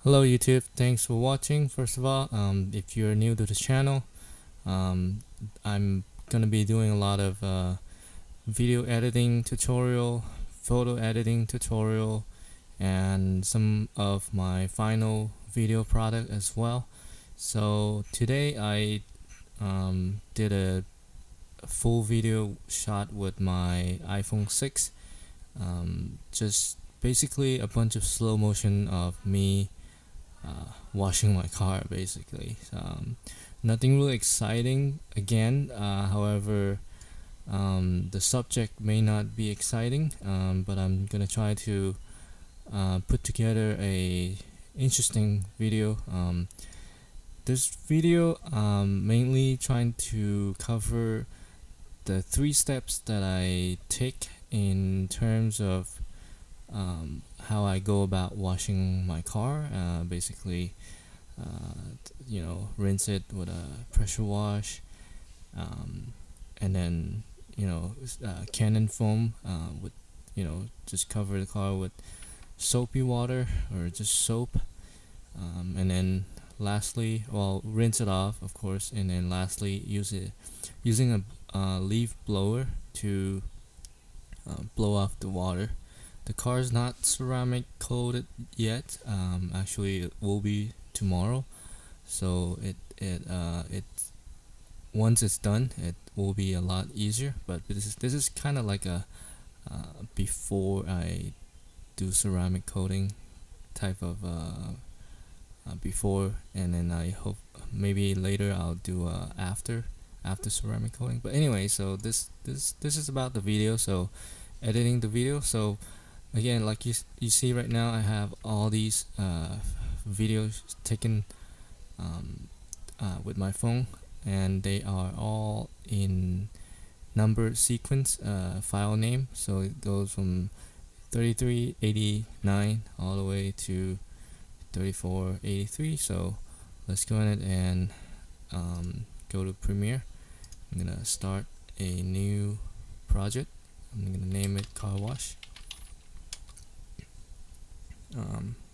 Hello YouTube, thanks for watching. First of all, if you're new to the channel, um, I'm gonna be doing a lot of video editing tutorial, photo editing tutorial, and some of my final video product as well. So today I did a full video shot with my iPhone 6, just basically a bunch of slow motion of me washing my car basically. Nothing really exciting again. However, the subject may not be exciting, but I'm gonna try to put together a interesting video. This video mainly trying to cover the 3 steps that I take in terms of how I go about washing my car. Basically, rinse it with a pressure wash, and then Canon foam with just cover the car with soapy water or just soap, and then lastly, well, rinse it off, of course, and then lastly, using a leaf blower to blow off the water. The car is not ceramic coated yet. Actually, it will be tomorrow. So it once it's done, it will be a lot easier. But this is kind of like a before I do ceramic coating type of before, and then I hope maybe later I'll do after ceramic coating. But anyway, so this is about the video. So editing the video. So again, like you see right now, I have all these videos taken with my phone, and they are all in number sequence file name. So it goes from 3389 all the way to 3483. So let's go ahead and go to Premiere. I'm gonna start a new project. I'm gonna name it car wash.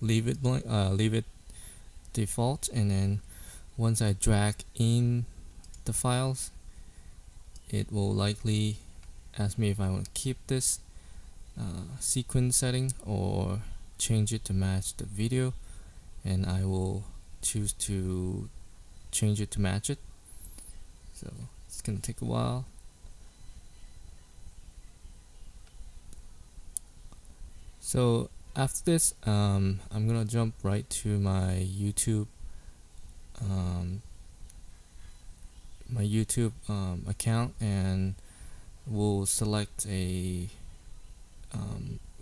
Leave it blank, leave it default, and then once I drag in the files, it will likely ask me if I want to keep this sequence setting or change it to match the video, and I will choose to change it to match it. So it's gonna take a while. So after this, I'm gonna jump right to my YouTube account, and we'll select a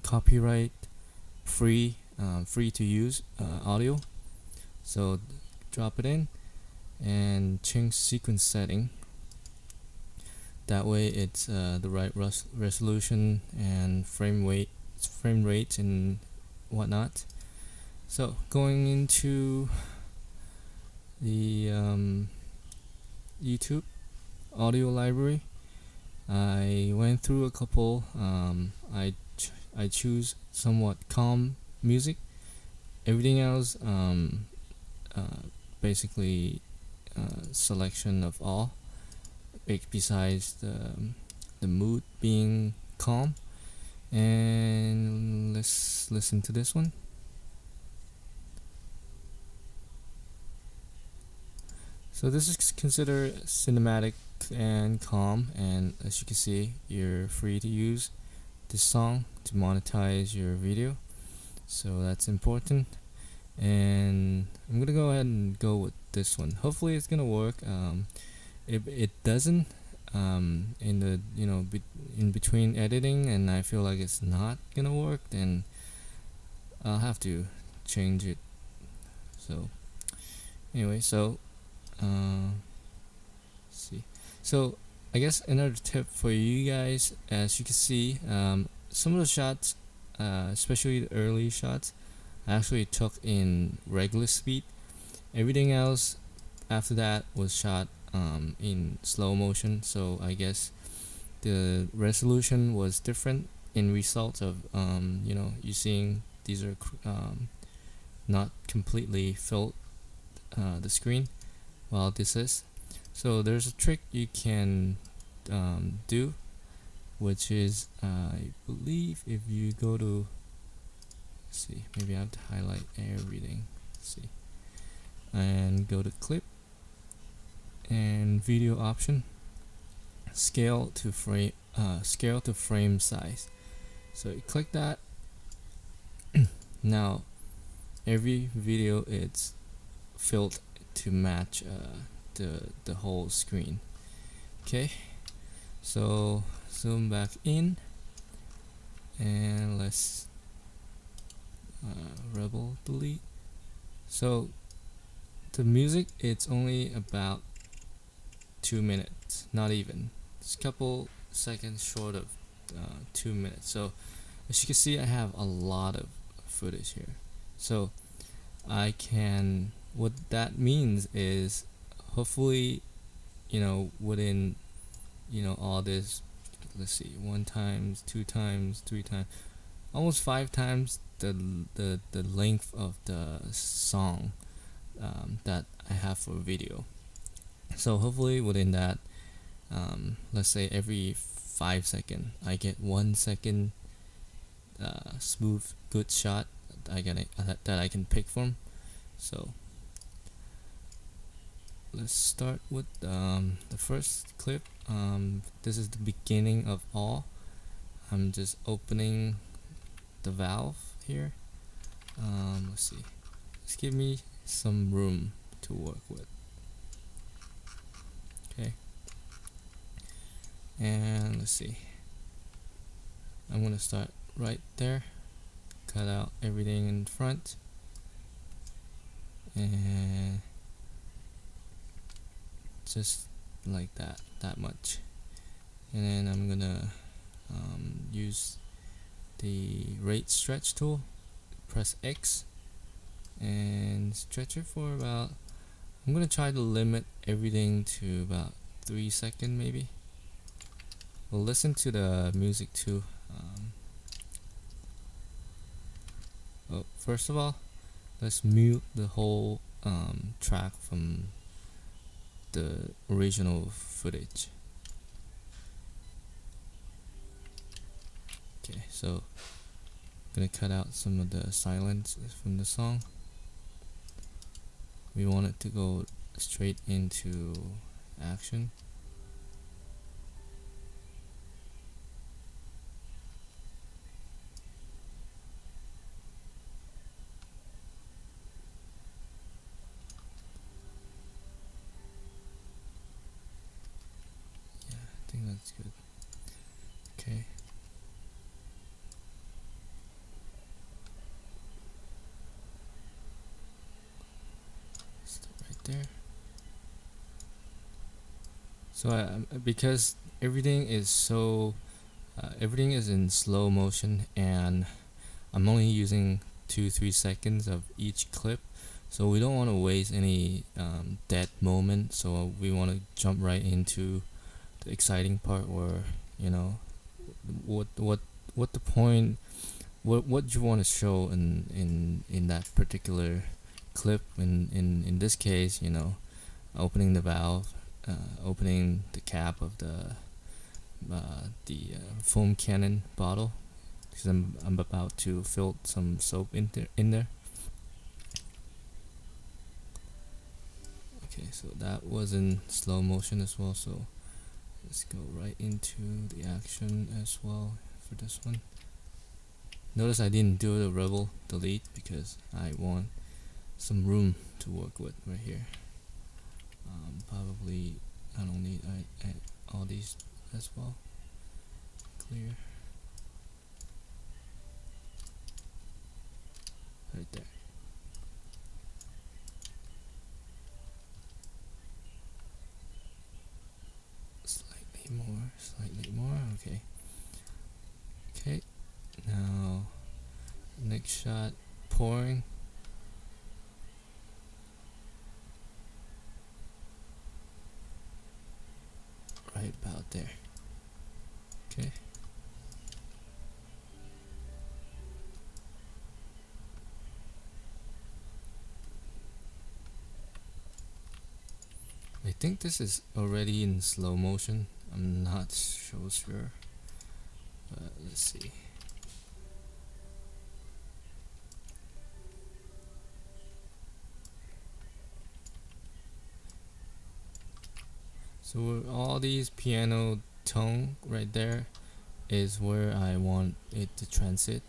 copyright free to use audio. So drop it in and change sequence setting. That way it's the right resolution and frame rate and whatnot. So going into the YouTube audio library, I went through a couple. I choose somewhat calm music. Everything else basically selection of all, besides the mood being calm. And let's listen to this one. So this is considered cinematic and calm, and as you can see, you're free to use this song to monetize your video, so that's important. And I'm gonna go ahead and go with this one. Hopefully it's gonna work. If it doesn't, in the in between editing, and I feel like it's not gonna work, then I'll have to change it. So anyway, so see. So I guess another tip for you guys, as you can see, some of the shots, especially the early shots, I actually took in regular speed. Everything else after that was shot in slow motion. So I guess the resolution was different in results of you seeing these are not completely fill the screen while this is. So there's a trick you can do, which is I believe if you go to, let's see, maybe I have to highlight everything. Let's see, and go to clip and video option, scale to frame size. So you click that. Now every video it's filled to match the whole screen. Okay, so zoom back in and let's rebel delete. So the music, it's only about 2 minutes, not even. It's a couple seconds short of 2 minutes. So as you can see, I have a lot of footage here. So I can, what that means is hopefully, within, all this, let's see, 1 times, 2 times, 3 times, almost 5 times the length of the song that I have for video. So hopefully within that, let's say every 5 seconds I get 1 second smooth good shot that I can pick from. So let's start with the first clip. This is the beginning of all. I'm just opening the valve here. Let's see, let's give me some room to work with. Okay, and let's see, I'm gonna start right there, cut out everything in front, and just like that much. And then I'm gonna use the rate stretch tool, press X and stretch it for about, I'm gonna try to limit everything to about 3 seconds maybe. We'll listen to the music too. First of all, let's mute the whole track from the original footage. Okay, so I'm gonna cut out some of the silence from the song. We want it to go straight into action. Yeah, I think that's good. Okay. Stop right there. So because everything is everything is in slow motion, and I'm only using 2-3 seconds of each clip, so we don't want to waste any dead moment. So we want to jump right into the exciting part, where what the point, what you want to show in that particular clip. In this case, opening the valve, opening the cap of the foam cannon bottle, because I'm about to fill some soap in there. Okay, so that was in slow motion as well, so let's go right into the action as well for this one. Notice I didn't do the rebel delete because I want some room to work with right here. Probably I don't need all these as well. Clear right there. Slightly more. Okay, now next shot, pouring. Right about there. Okay, think this is already in slow motion. I'm not so sure, but let's see. So all these piano tone right there is where I want it to transit.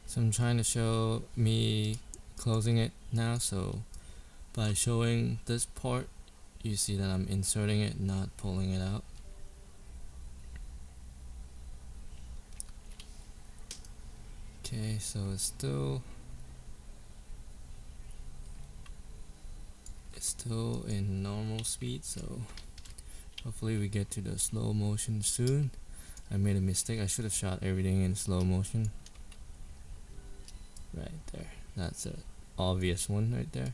So I'm trying to show me closing it now, so by showing this part you see that I'm inserting it, not pulling it out. Okay, so it's still in normal speed, so hopefully we get to the slow motion soon. I made a mistake. I should have shot everything in slow motion. Right there. That's an obvious one right there.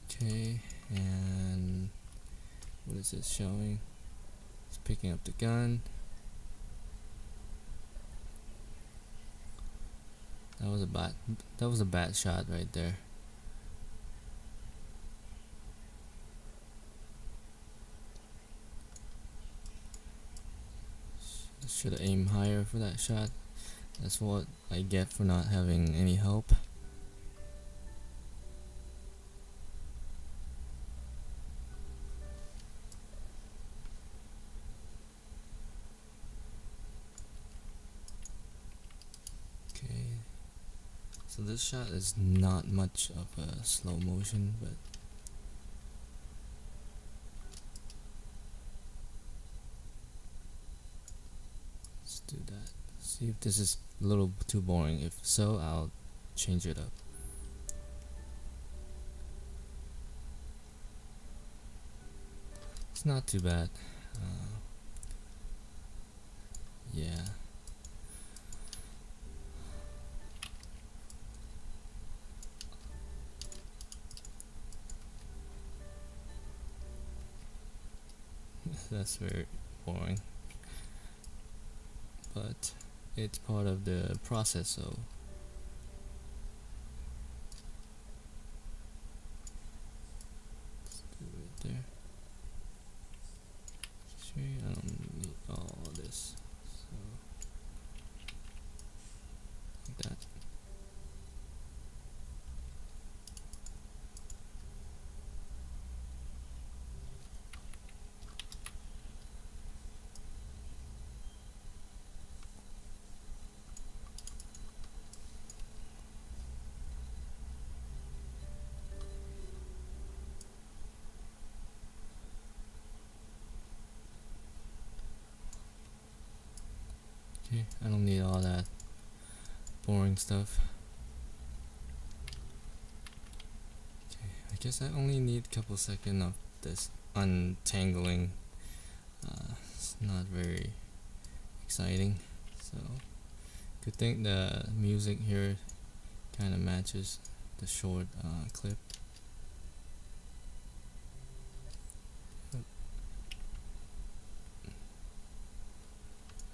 Okay, and what is it showing? It's picking up the gun. That was a bad shot right there. Should have aimed higher for that shot. That's what I get for not having any help. Okay, so this shot is not much of a slow motion, but let's do that. See if this is a little too boring. If so, I'll change it up. It's not too bad. Yeah. That's very boring, but it's part of the process, so let's do it there. Actually, I don't need all this, so like that. Okay, I don't need all that boring stuff. Okay, I guess I only need a couple seconds of this untangling. It's not very exciting, so good thing the music here kind of matches the short clip.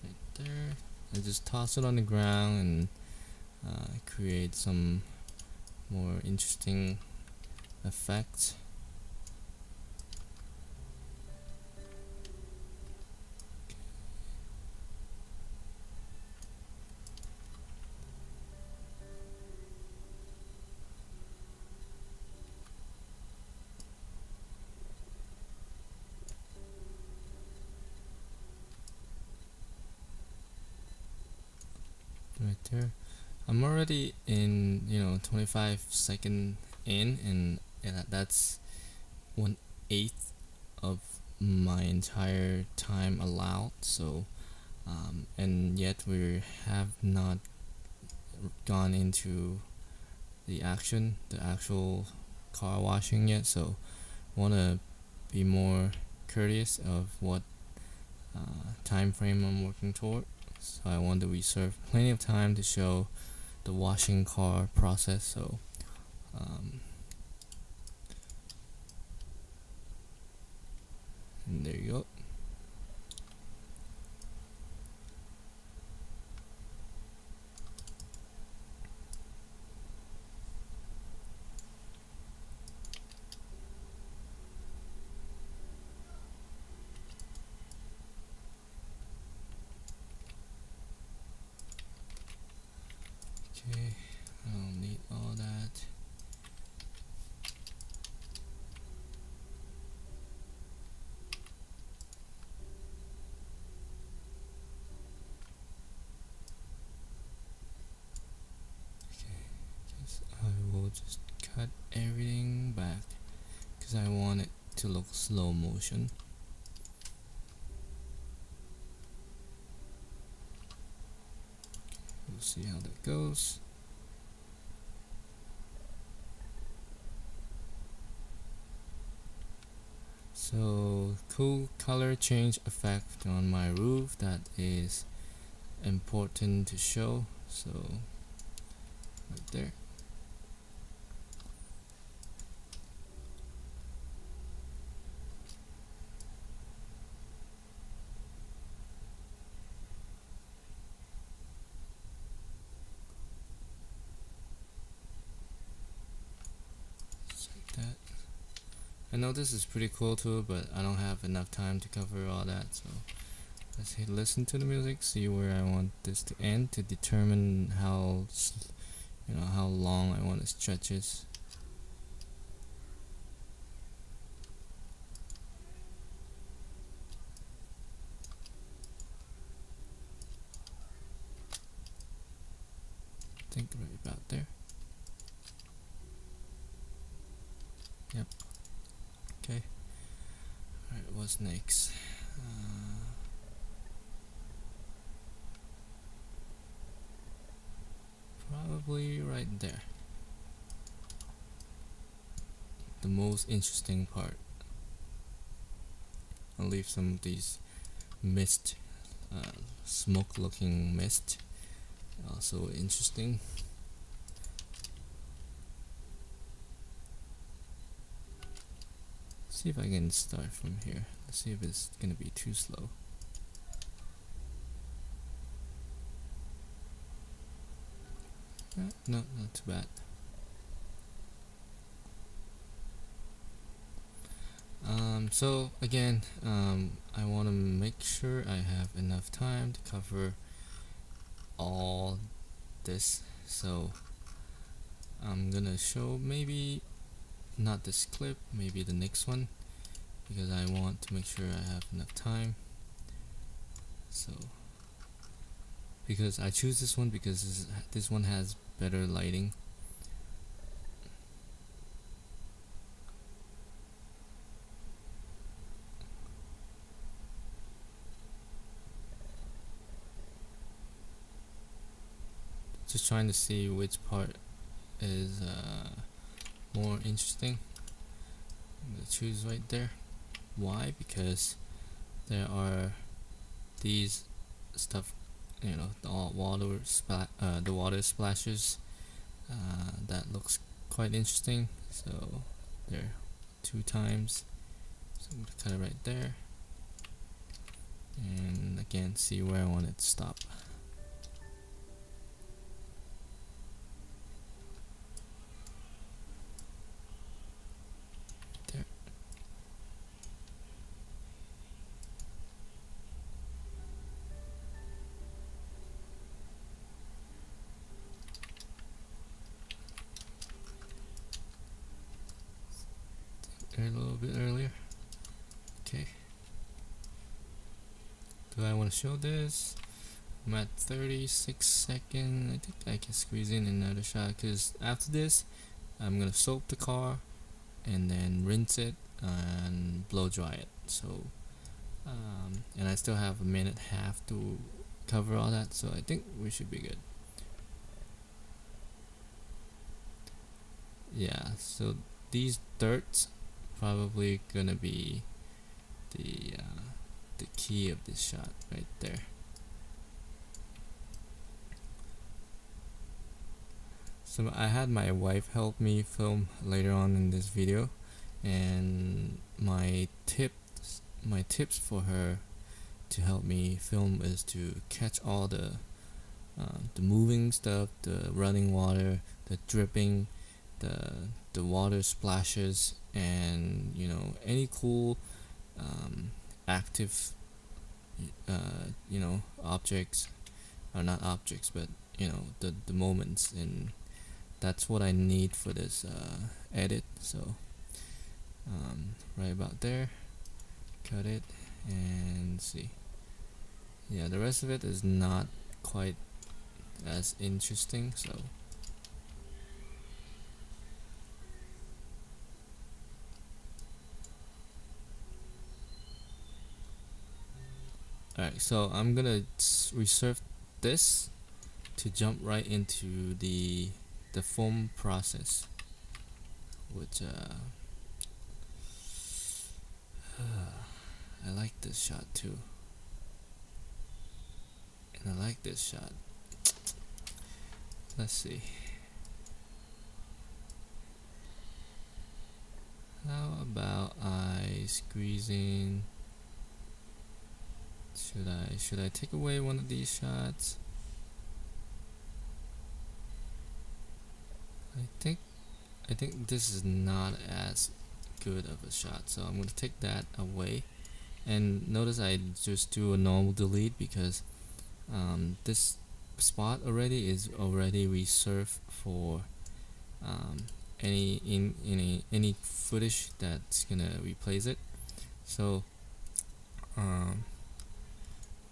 Right there. I just toss it on the ground and create some more interesting effects. Right there. I'm already in 25-second in, and that's 1/8 of my entire time allowed. So and yet we have not gone into the actual car washing yet, so want to be more courteous of what time frame I'm working toward. So I want to reserve plenty of time to show the washing car process. So and there you go. Okay, I don't need all that. Okay, guess I will just cut everything back because I want it to look slow motion. We'll see how that goes. So cool color change effect on my roof, that is important to show. So right there. Just like that. I know this is pretty cool too, but I don't have enough time to cover all that, so let's hit listen to the music, see where I want this to end to determine how how long I want the stretches. I think right about there. Yep. Okay. Alright, what's next? Probably right there. The most interesting part. I'll leave some of these mist, smoke looking mist, also interesting. See if I can start from here. Let's see if it's gonna be too slow. No, not too bad. So again, I want to make sure I have enough time to cover all this. So I'm gonna show maybe not this clip, maybe the next one, because I want to make sure I have enough time. So because I choose this one because this one has better lighting. Just trying to see which part is more interesting. I'm gonna choose right there. Why? Because there are these stuff, the water splashes. That looks quite interesting. So there, 2 times. So I'm gonna cut it right there, and again see where I want it to stop. There. There a little bit earlier. Okay. Do I want to show this? I'm at 36 seconds. I think I can squeeze in another shot because after this, I'm gonna soap the car and then rinse it and blow dry it. So, and I still have a minute and a half to cover all that. So I think we should be good. Yeah. So these dirts probably gonna be the key of this shot right there. So I had my wife help me film later on in this video, and my tips for her to help me film is to catch all the moving stuff, the running water, the dripping, the water splashes, and any cool active objects, or not objects but the moments, and that's what I need for this edit. So right about there, cut it, and see. Yeah, the rest of it is not quite as interesting, so alright, so I'm gonna reserve this to jump right into the foam process, which I like this shot too, and I like this shot. Let's see. How about I squeeze in? Should I take away one of these shots? I think this is not as good of a shot, so I'm gonna take that away. And notice I just do a normal delete because this spot already is already reserved for any footage that's gonna replace it. So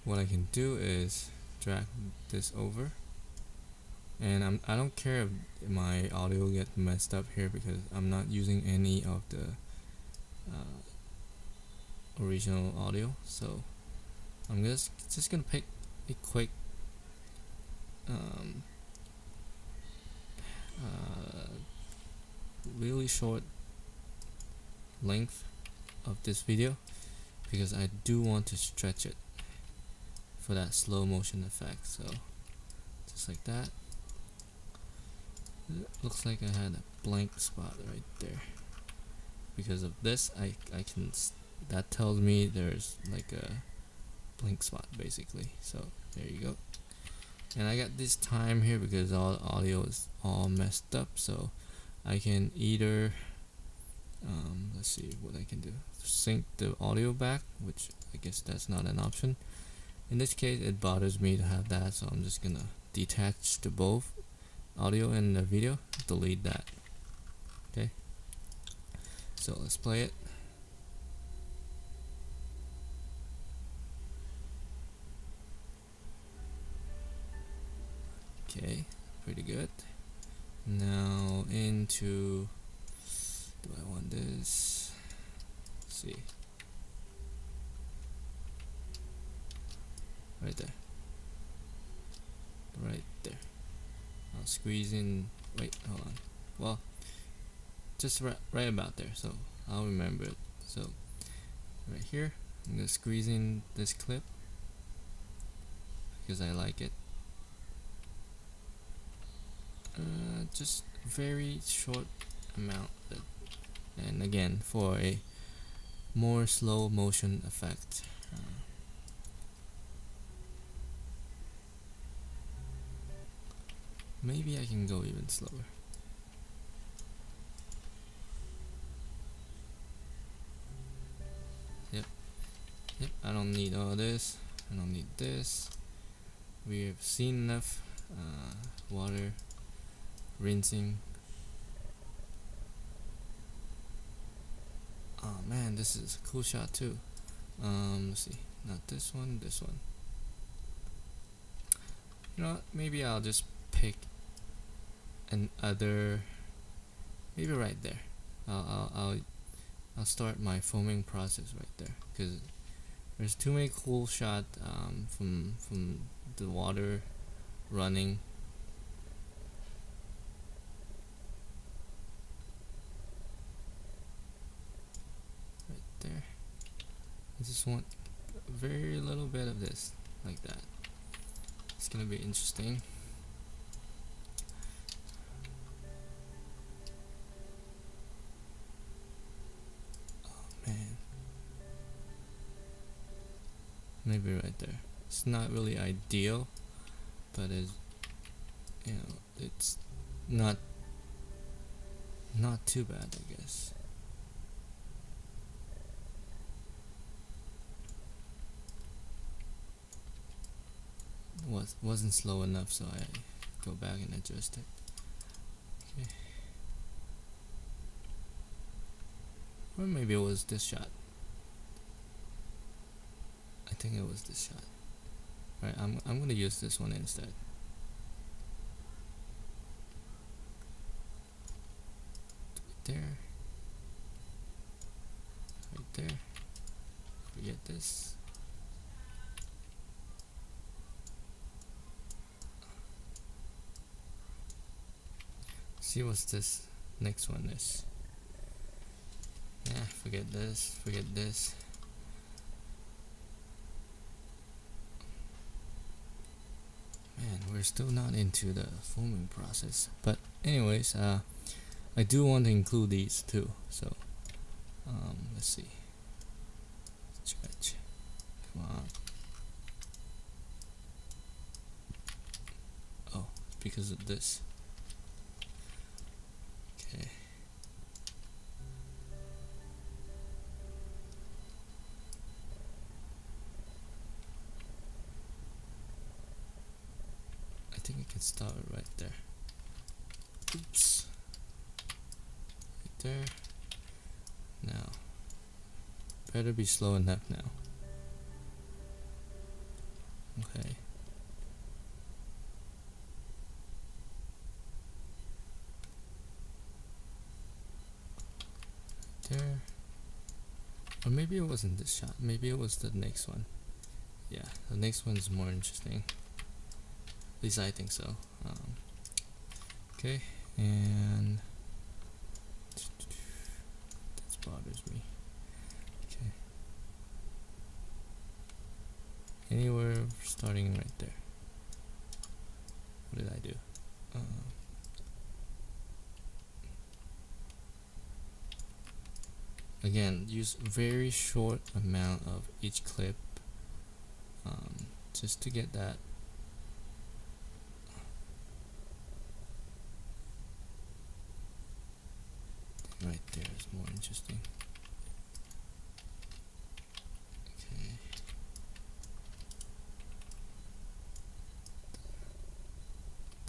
what I can do is drag this over, and I don't care if my audio gets messed up here because I'm not using any of the original audio. So I'm just gonna pick a quick really short length of this video because I do want to stretch it for that slow motion effect. So just like that. It looks like I had a blank spot right there. Because of this, I can that tells me there's like a blank spot basically. So there you go. And I got this time here because all the audio is all messed up, so I can either let's see what I can do, sync the audio back, which I guess that's not an option. In this case it bothers me to have that, so I'm just gonna detach the both audio and the video, delete that. Okay, so let's play it. Okay, pretty good. Now into, do I want this? Let's see, right there, right there. I'll squeeze in, wait, hold on, well, just right about there, so I'll remember it. So right here, I'm gonna squeeze in this clip because I like it. Just very short amount, and again for a more slow motion effect. Maybe I can go even slower. Yep, I don't need all this, I don't need this. We have seen enough water rinsing. Oh man, this is a cool shot too. Let's see, not this one, this one. You know what, maybe I'll just pick another, maybe right there. I'll start my foaming process right there because there's too many cool shots from the water running. There, I just want a very little bit of this, like that. It's gonna be interesting. Oh man, maybe right there. It's not really ideal, but it's, you know, it's not too bad, I guess. What wasn't slow enough, so I go back and adjust it. Okay. Or maybe it was this shot. I think it was this shot. Right, I'm gonna use this one instead. Right there. Right there. Forget this. See what this next one is. Yeah, forget this, forget this. Man, we're still not into the foaming process. But anyways, I do want to include these too. So let's see. Stretch. Come on. Oh, because of this. Okay. I think I can start it right there. Oops. Right there. Now. Better be slow enough now. Okay. There. Or maybe it wasn't this shot. Maybe it was the next one. Yeah, the next one's more interesting. At least I think so. Okay, and this bothers me. Okay, anywhere starting right there. What did I do? Again, use very short amount of each clip, just to get that. Right there is more interesting. Okay.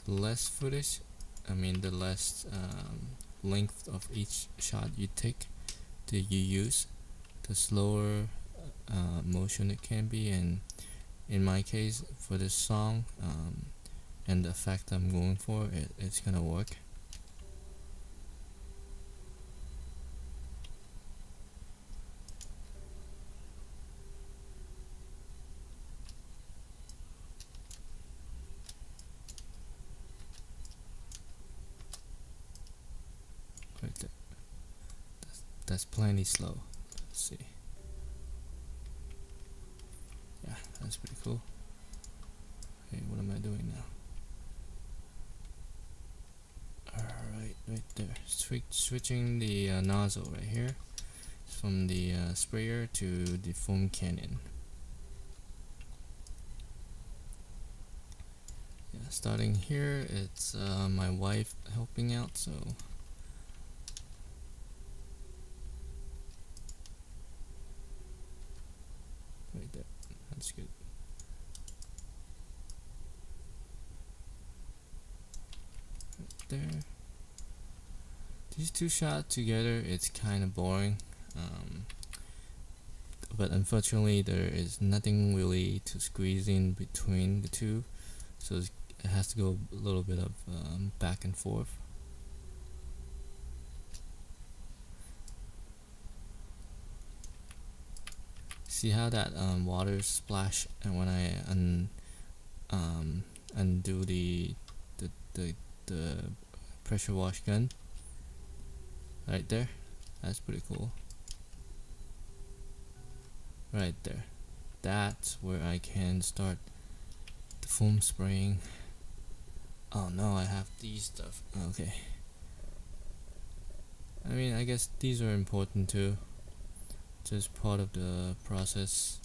The less footage, the less length of each shot you take, that you use, the slower motion it can be. And in my case, for this song and the effect I'm going for, it's gonna work. Right there. That's plenty slow. Let's see. Yeah, that's pretty cool. Okay, what am I doing now? Alright, right there. Switching the nozzle right here from the sprayer to the foam cannon. Yeah, starting here, it's my wife helping out, so right there. That's good. Right there. These two shots together, it's kind of boring. But unfortunately, there is nothing really to squeeze in between the two, so it has to go a little bit of back and forth. See how that water splash, and when I undo the pressure wash gun right there? That's pretty cool. Right there. That's where I can start the foam spraying. Oh no, I have these stuff. Okay. I guess these are important too. Just part of the process.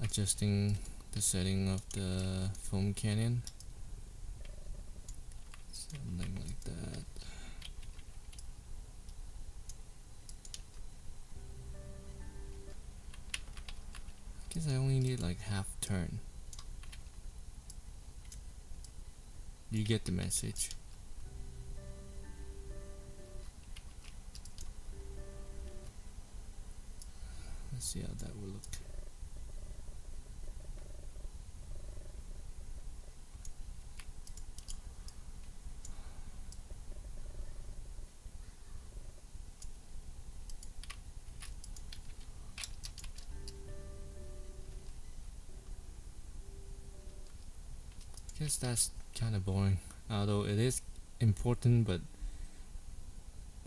Adjusting the setting of the foam cannon. Something like that. I guess I only need like half turn. you get the message. Let's see how that will look. I guess that's kind of boring, although it is important, but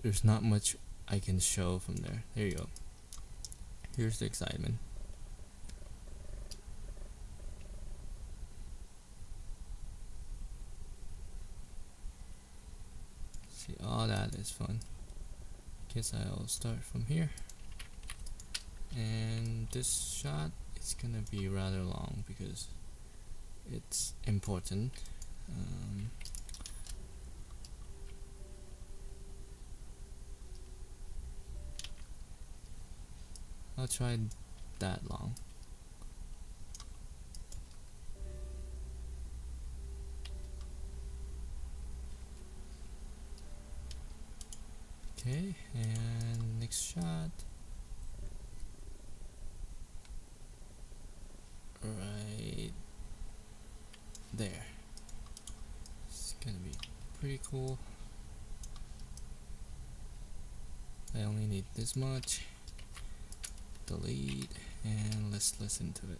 there's not much I can show from there. There you go. Here's the excitement. See, all that is fun. Guess I'll start from here. And this shot is gonna be rather long because it's important. I'll try that long. Okay, and next shot. Right there. It's gonna be pretty cool. I only need this much. Delete, and let's listen to it.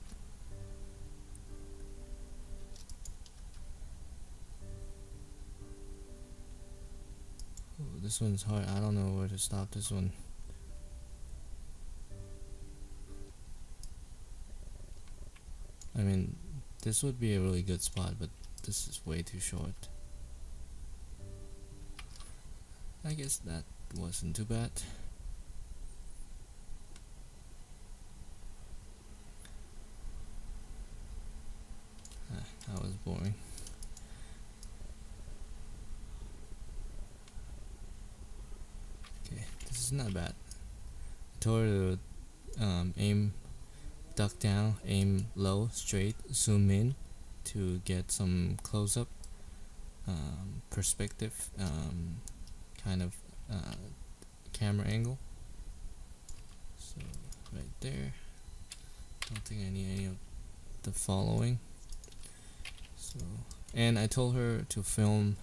Ooh, this one's hard. I don't know where to stop this one. I mean, this would be a really good spot, but this is way too short. I guess that wasn't too bad. That was boring. Okay, this is not bad. I told her to aim, duck down, aim low, straight, zoom in to get some close-up perspective, kind of camera angle. So right there. Don't think I need any of the following. So, and I told her to film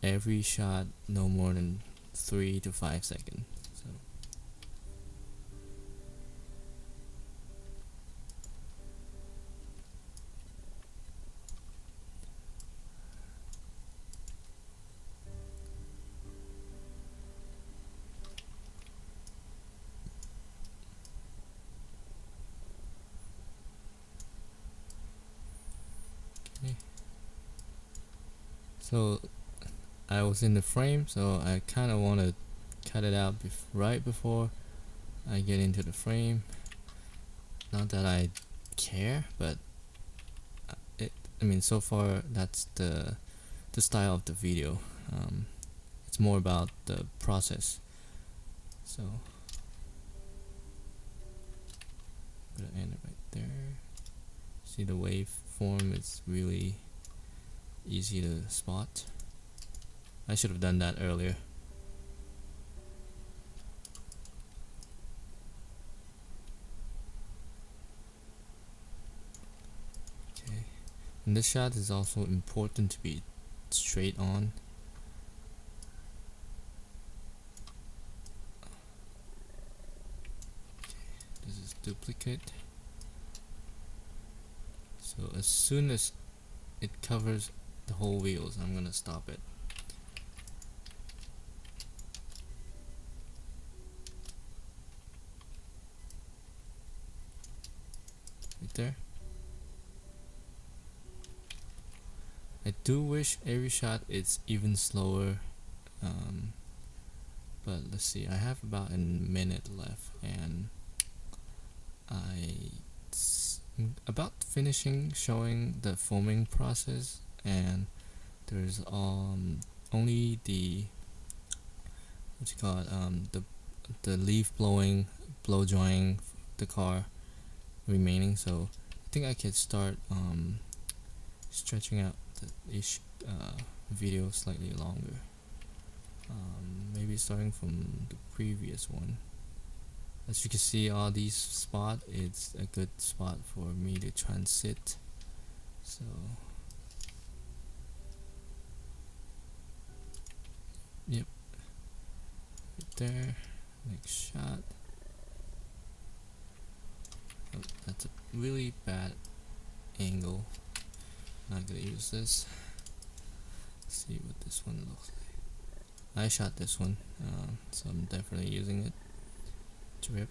every shot no more than 3 to 5 seconds. So okay. So I was in the frame, so I kind of want to cut it out right before I get into the frame. Not that I care, but I mean, so far that's the style of the video. It's more about the process. So I'm gonna end it right there. See, the waveform is really easy to spot. I should have done that earlier. Okay, and this shot is also important to be straight on. Okay, this is duplicate. So as soon as it covers the whole wheels, I'm gonna stop it. Right there. I do wish every shot is even slower, but let's see, I have about a minute left and I'm about finishing showing the foaming process, and there's only the what you call it, the leaf blow drying the car remaining. So I think I could start stretching out video slightly longer. Maybe starting from the previous one. As you can see, all these spots, it's a good spot for me to transit. So yep, right there. Next shot. Oh, that's a really bad angle. Not gonna use this. Let's see what this one looks like. I shot this one, so I'm definitely using it. Drip,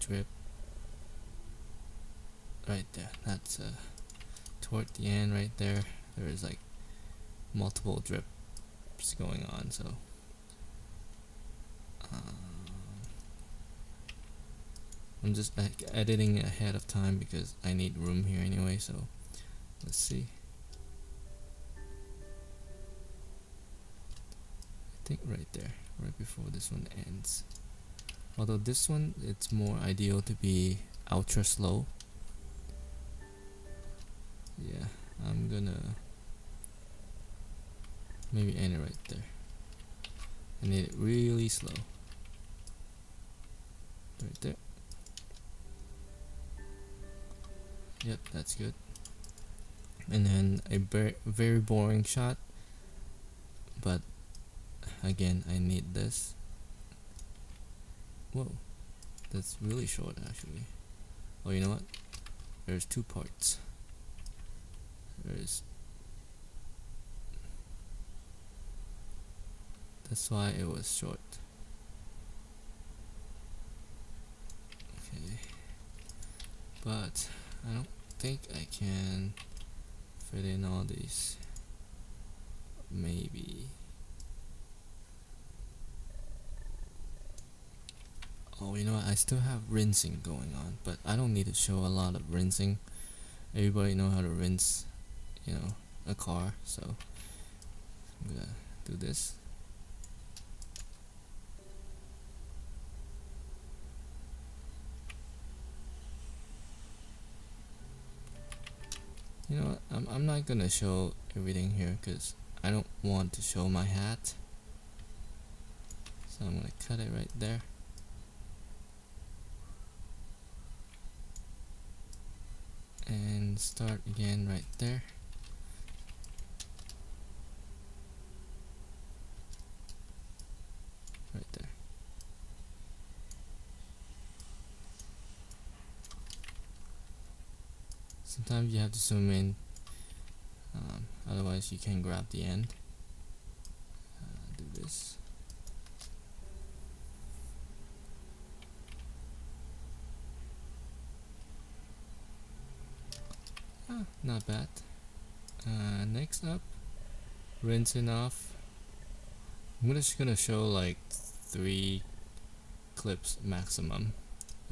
drip. Right there. That's toward the end right there. There is like multiple drips going on. So I'm just editing ahead of time because I need room here anyway. So let's see. I think right there, right before this one ends. Although this one, it's more ideal to be ultra slow. Yeah, I'm gonna maybe end it right there. I need it really slow. Right there. Yep, that's good. And then a very boring shot, but again, I need this. Whoa, that's really short actually. Oh, you know what? There's two parts. That's why it was short. Okay, but I don't think I can fit in all these. Maybe. Oh, you know what? I still have rinsing going on, but I don't need to show a lot of rinsing. Everybody know how to rinse, you know, a car. So I'm gonna do this. You know what? I'm not gonna show everything here because I don't want to show my hat. So I'm gonna cut it right there. And start again right there. Right there. Sometimes you have to zoom in, otherwise you can't grab the end. Do this. Not bad. Next up, rinsing off. I'm just gonna show like 3 clips maximum.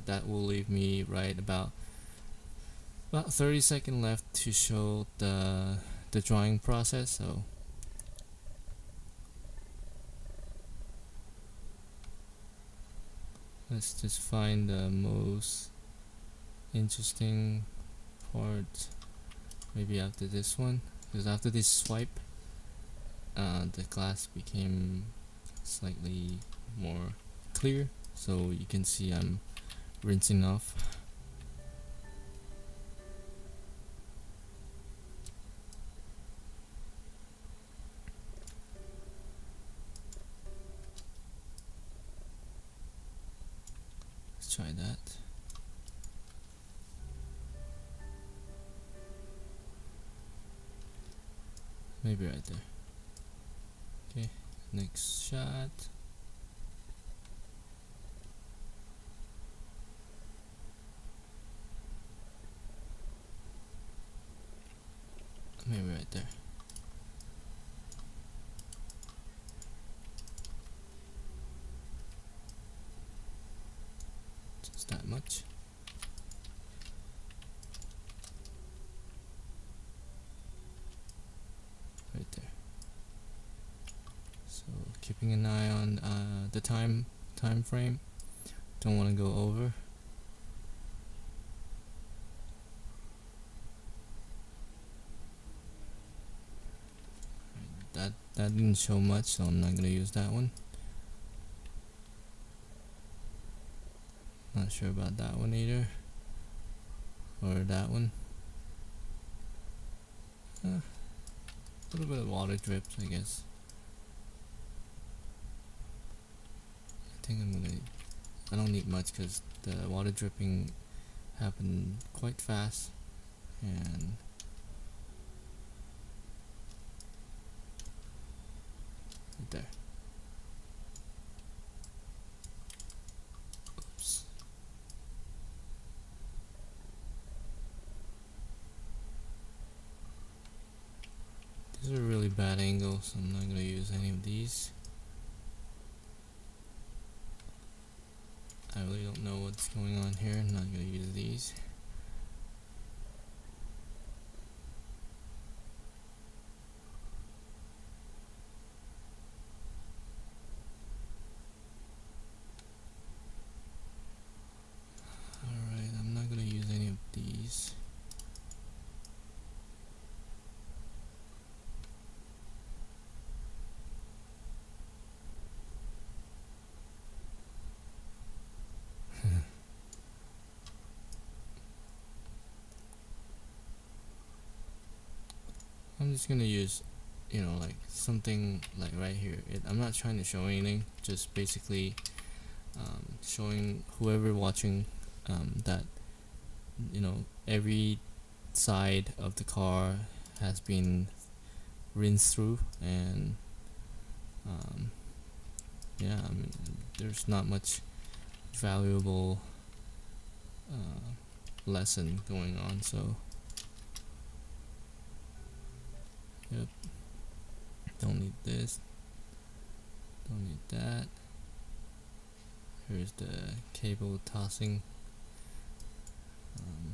That will leave me right about 30 seconds left to show the drawing process. So let's just find the most interesting part. Maybe after this one, because after this swipe, the glass became slightly more clear, so you can see I'm rinsing off. Let's try that. Maybe right there. Okay, next shot. Maybe right there. Just that much. Right there. So keeping an eye on the time frame. Don't want to go over. that didn't show much, so I'm not gonna use that one. Not sure about that one either, or that one. A little bit of water drips, I guess. I think I don't need much because the water dripping happened quite fast, and right there. Oops. These are really bad angles, so I'm not gonna use any of these. I really don't know what's going on here. I'm not gonna use these. Alright, I'm not gonna use any of these. I'm just gonna use, like something like right here. I'm not trying to show anything, just basically showing whoever watching that every side of the car has been rinsed through, and yeah, I mean, there's not much valuable lesson going on, so yep, don't need this, don't need that. Here's the cable tossing,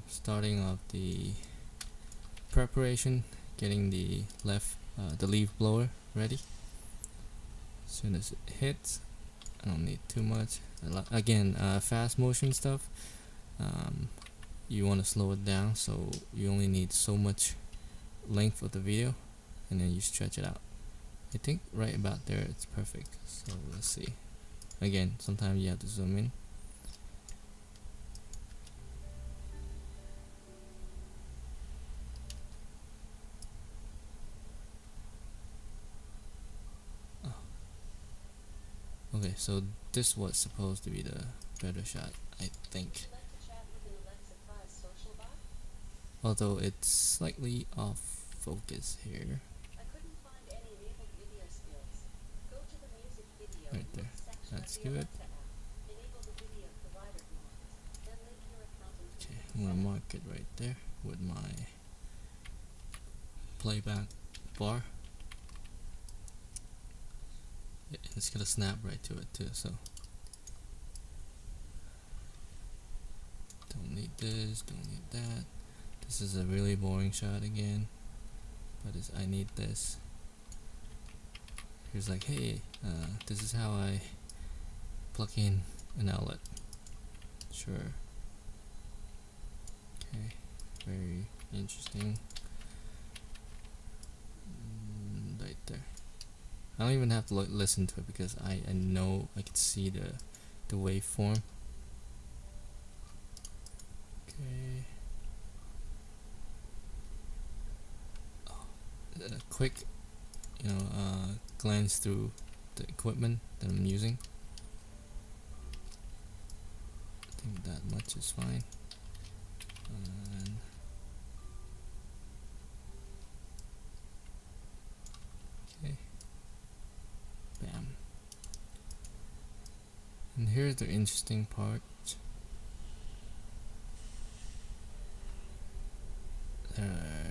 starting off the preparation, getting the leaf blower ready. As soon as it hits, I don't need too much. Again, fast motion stuff, you want to slow it down, so you only need so much length of the video, and then you stretch it out. I think right about there it's perfect, so let's see. Again, sometimes you have to zoom in. Okay, so this was supposed to be the better shot, I think. Although it's slightly off focus here. Right there. That's good. Okay, I'm gonna mark it right there with my playback bar. It's gonna snap right to it too, so don't need this, don't need that. This is a really boring shot again, but I need this. Here's like, hey, this is how I plug in an outlet. Sure. Okay, very interesting. Right there. I don't even have to listen to it because I know I can see the waveform. Okay. A quick, glance through the equipment that I'm using. I think that much is fine. And okay. Bam. And here's the interesting part.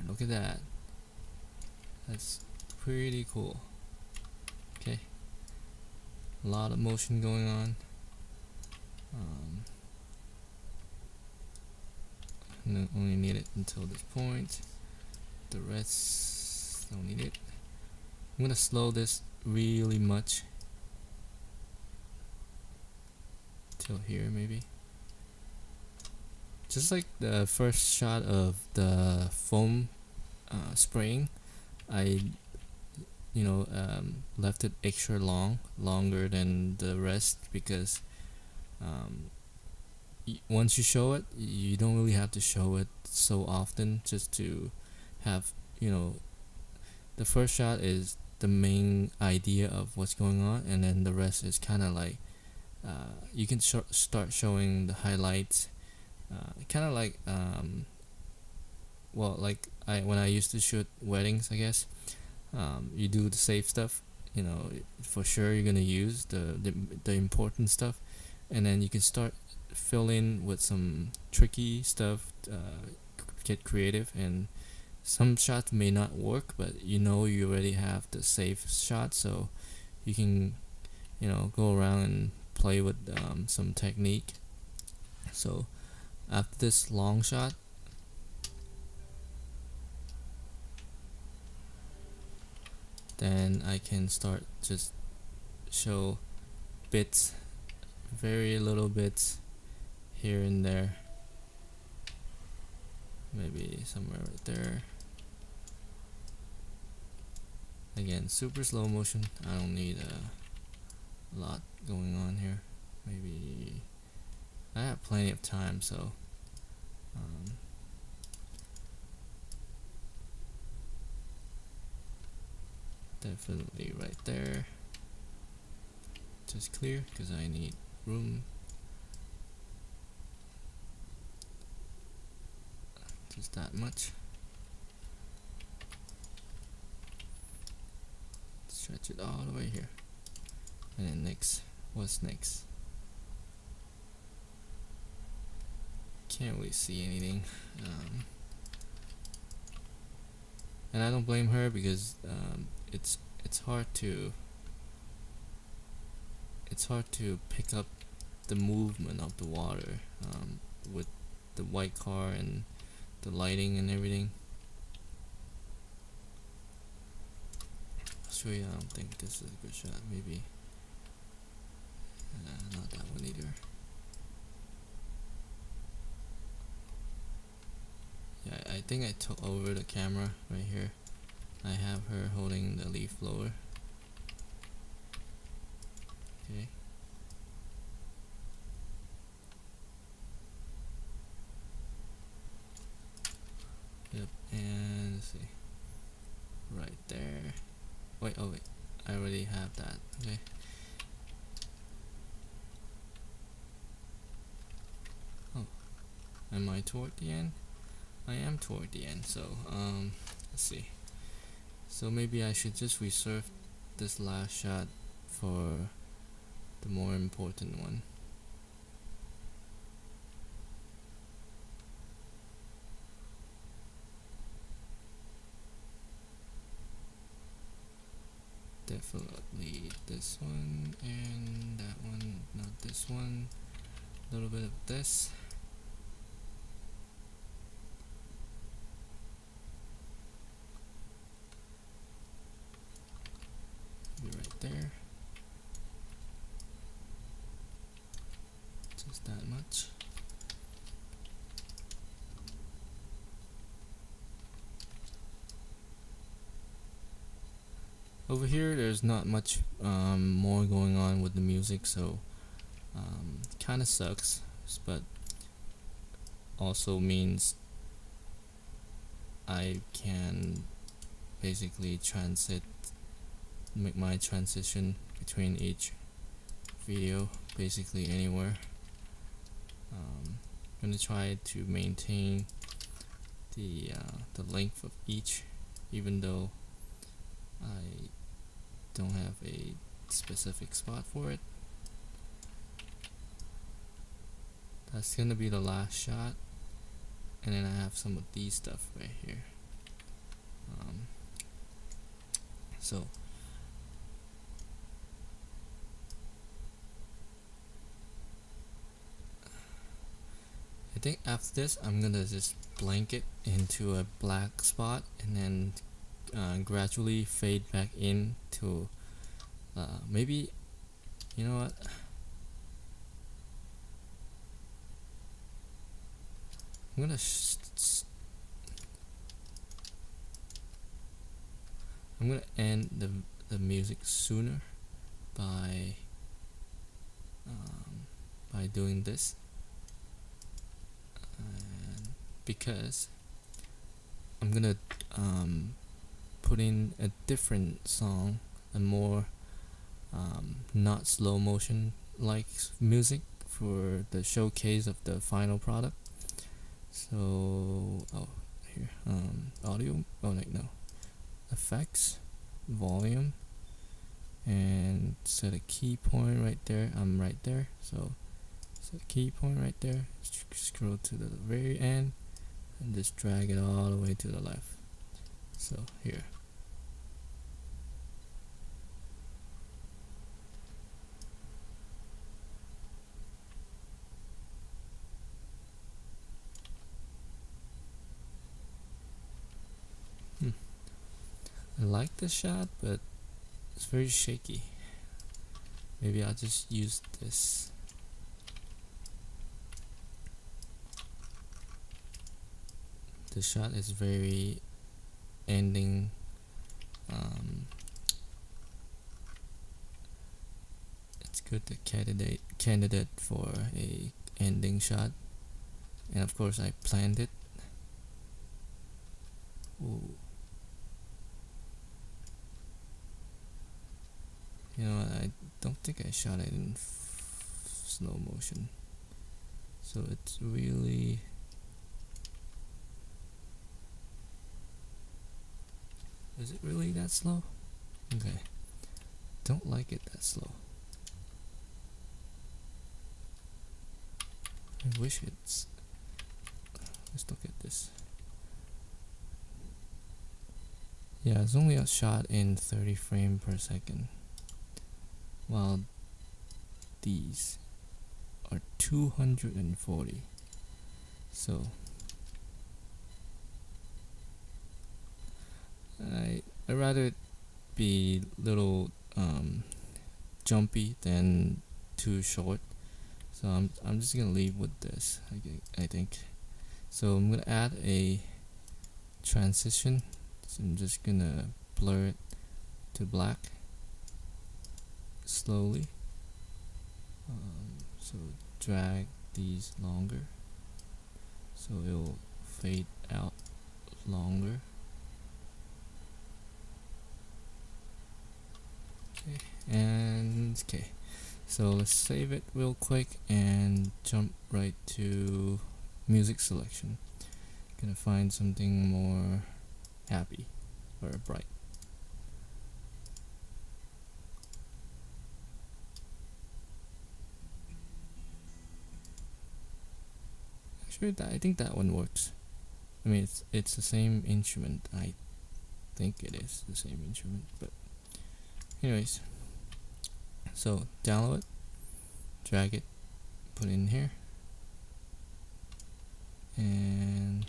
Look at that. That's pretty cool. Okay. A lot of motion going on. Only need it until this point. The rest don't need it. I'm gonna slow this really much till here maybe. Just like the first shot of the foam spraying, I left it extra longer than the rest, because um, once you show it, you don't really have to show it so often, just to have, the first shot is the main idea of what's going on, and then the rest is kind of like, you can start showing the highlights, kind of like, like when I used to shoot weddings, I guess. You do the safe stuff, for sure you're gonna use the important stuff, and then you can start fill in with some tricky stuff, get creative, and some shots may not work, but you already have the safe shot, so you can go around and play with some technique. So after this long shot, then I can start just show bits, very little bits here and there, maybe somewhere right there. Again, super slow motion. I don't need a lot going on here. Maybe I have plenty of time, so definitely right there. Just clear because I need room. Just that much. Stretch it all the way here. And then next, what's next? Can't really see anything. And I don't blame her, because it's hard to pick up the movement of the water with the white car and the lighting and everything. I'll show you. I don't think this is a good shot. Maybe not that one either. Yeah, I think I took over the camera right here. I have her holding the leaf blower. Okay. Yep, and let's see. Right there. Wait, oh wait. I already have that. Okay. Oh. Am I toward the end? I am toward the end, so let's see. So maybe I should just reserve this last shot for the more important one. Definitely this one and that one, not this one. A little bit of this. Right there, just that much. Over here there's not much more going on with the music, so kind of sucks, but also means I can basically make my transition between each video basically anywhere. I'm gonna try to maintain the length of each, even though I don't have a specific spot for it. That's gonna be the last shot, and then I have some of these stuff right here. So I think after this I'm gonna just blank it into a black spot, and then gradually fade back into maybe, you know what, I'm I'm gonna end the music sooner by doing this, and because I'm gonna put in a different song, a more not slow motion like music for the showcase of the final product. So here, audio, no, effects, volume, and set a key point right there. I'm right there, so set a key point right there. Scroll to the very end and just drag it all the way to the left. So here, I like the shot, but it's very shaky. Maybe I'll just use this. The shot is very ending. It's good to candidate for a ending shot, and of course I planned it. Ooh. You know what, I don't think I shot it in slow motion, so it's really is it really that slow? Okay, don't like it that slow. I wish it's, let's look at this. Yeah, it's only a shot in 30 frames per second, while these are 240. So I'd rather it be little jumpy than too short. So I'm just gonna leave with this. I think. So I'm gonna add a transition. So I'm just gonna blur it to black slowly. So drag these longer, so it'll fade out longer. Okay, so let's save it real quick and jump right to music selection. Gonna find something more happy or bright. Actually, I think that one works. I mean, it's the same instrument. I think it is the same instrument, but anyways. So download it, drag it, put it in here, and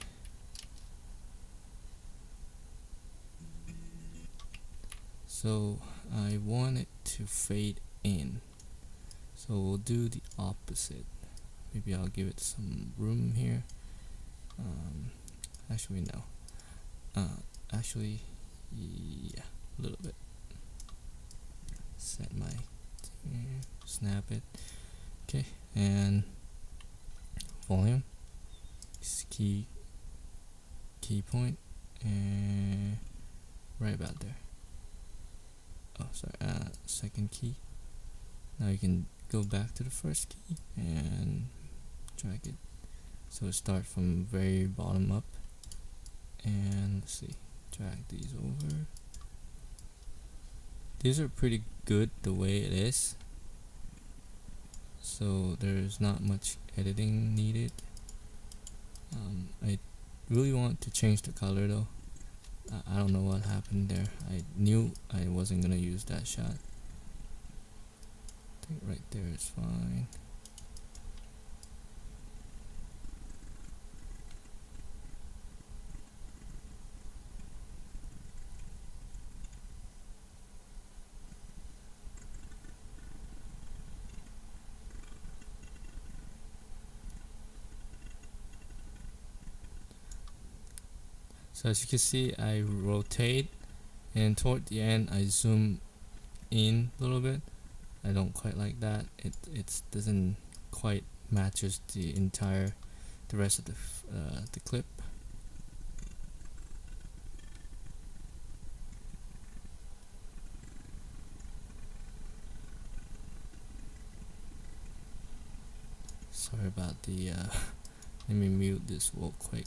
so I want it to fade in, so we'll do the opposite. Maybe I'll give it some room here. Actually no, actually yeah, a little bit. Set my snap it. Okay, and volume, key point, and right about there. Oh, sorry, second key. Now you can go back to the first key and drag it, so start from very bottom up, and let's see, drag these over. These are pretty good the way it is, so there's not much editing needed. I really want to change the color though. I don't know what happened there. I knew I wasn't gonna use that shot. I think right there is fine. So as you can see, I rotate and toward the end I zoom in a little bit. I don't quite like that. It doesn't quite matches the rest of the clip. Sorry about the let me mute this real quick.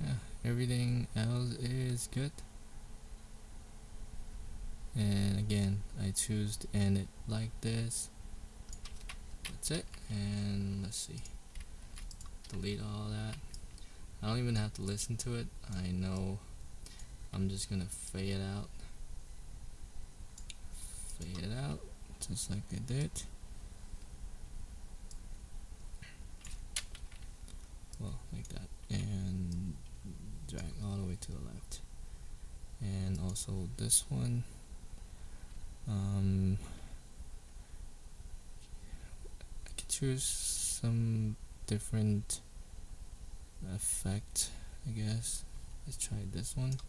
Yeah, everything else is good. And again, I choose to end it like this. That's it. And let's see, delete all that. I don't even have to listen to it. I know. I'm just gonna fade it out. Fade it out, just like I did. Well, like that. And drag all the way to the left. And also this one. I could choose some different effect, I guess. Let's try this one.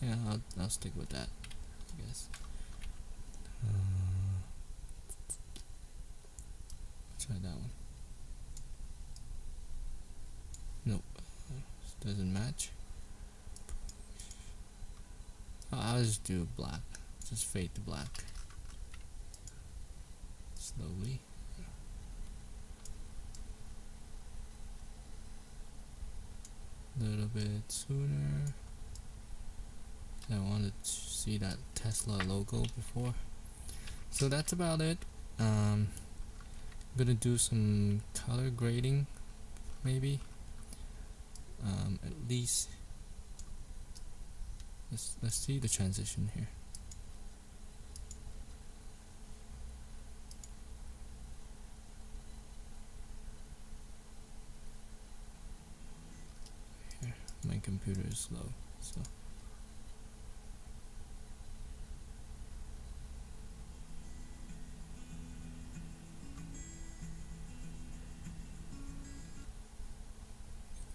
Yeah, I'll stick with that, I guess. Try that one. Nope, doesn't match. I'll just do black. Just fade to black. Slowly. A little bit sooner. I wanted to see that Tesla logo before. So that's about it. I'm gonna do some color grading, maybe. At least let's see the transition here. Here, my computer is slow, so.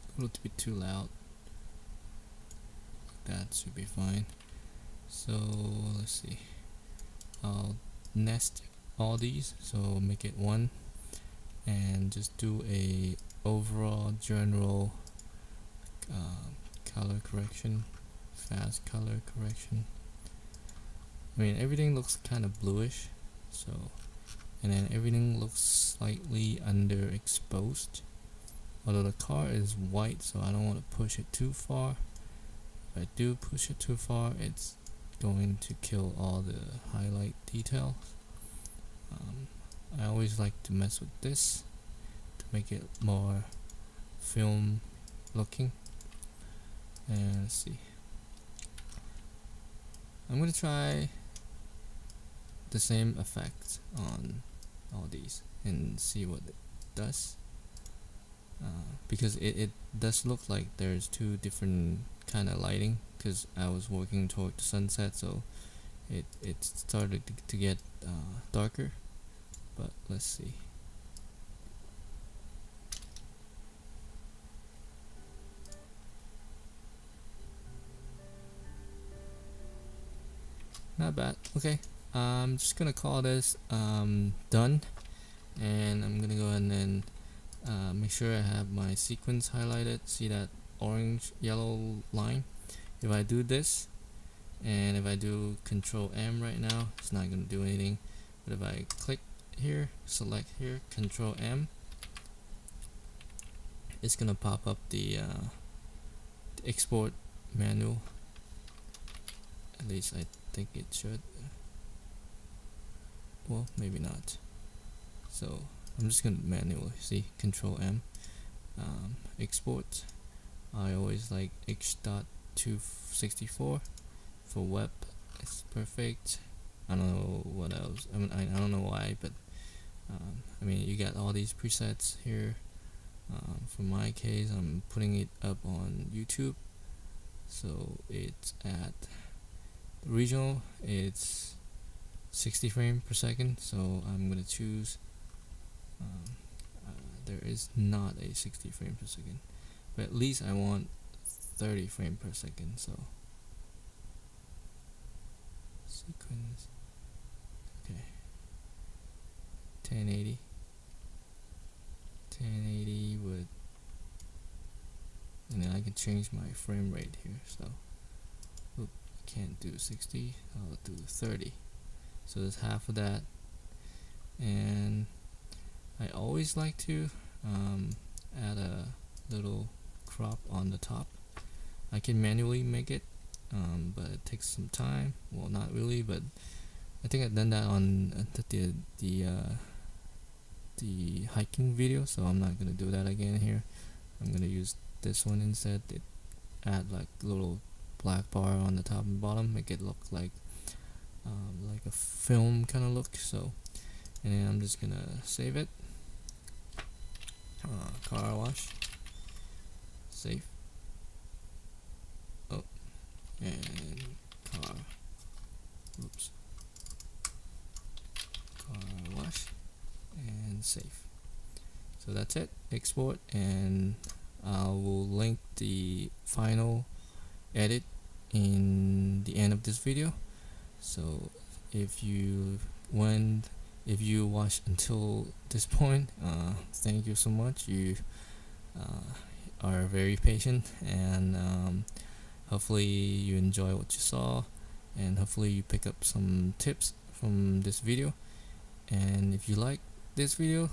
A little bit too loud. That should be fine. So let's see. I'll nest all these, so make it one, and just do a overall general color correction, fast color correction. I mean, everything looks kind of bluish, so, and then everything looks slightly underexposed. Although the car is white, so I don't want to push it too far. If I do push it too far, it's going to kill all the highlight details. I always like to mess with this to make it more film looking. And let's see. I'm gonna try the same effect on all these and see what it does. Because it does look like there's two different kind of lighting, because I was working toward the sunset, so it started to get darker. But let's see. Not bad. Okay, I'm just gonna call this done, and I'm gonna go ahead and make sure I have my sequence highlighted. See that orange yellow line? If I do this, and if I do Control M right now, it's not gonna do anything. But if I click here, select here, Control M, it's gonna pop up the export manual. At least I think it should. Well, maybe not. So I'm just gonna manually see Control M, export. I always like H.264 for web. It's perfect. I don't know what else. I mean, I don't know why, but I mean, you got all these presets here. For my case, I'm putting it up on YouTube, so it's at regional it's 60 frames per second, so I'm gonna choose there is not a 60 frames per second, but at least I want 30 frames per second. So sequence, okay, 1080 would, and then I can change my frame rate here. So can't do 60, I'll do 30, so there's half of that. And I always like to add a little crop on the top. I can manually make it, but it takes some time. Well, not really, but I think I've done that on the hiking video, so I'm not gonna do that again here. I'm gonna use this one instead. It add like little black bar on the top and bottom, make it look like a film kind of look. So, and then I'm just gonna save it. Car wash, save. Oh, and car. Oops. Car wash and save. So that's it. Export, and I will link the final edit in the end of this video. So if you watch until this point, thank you so much. You are very patient, and hopefully you enjoy what you saw, and hopefully you pick up some tips from this video. And if you like this video,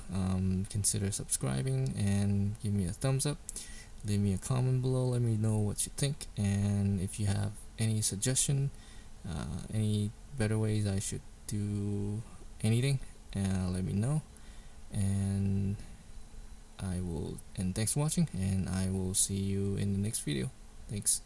consider subscribing and give me a thumbs up. Leave me a comment below, let me know what you think, and if you have any suggestion, any better ways I should do anything, let me know. And thanks for watching, and I will see you in the next video. Thanks.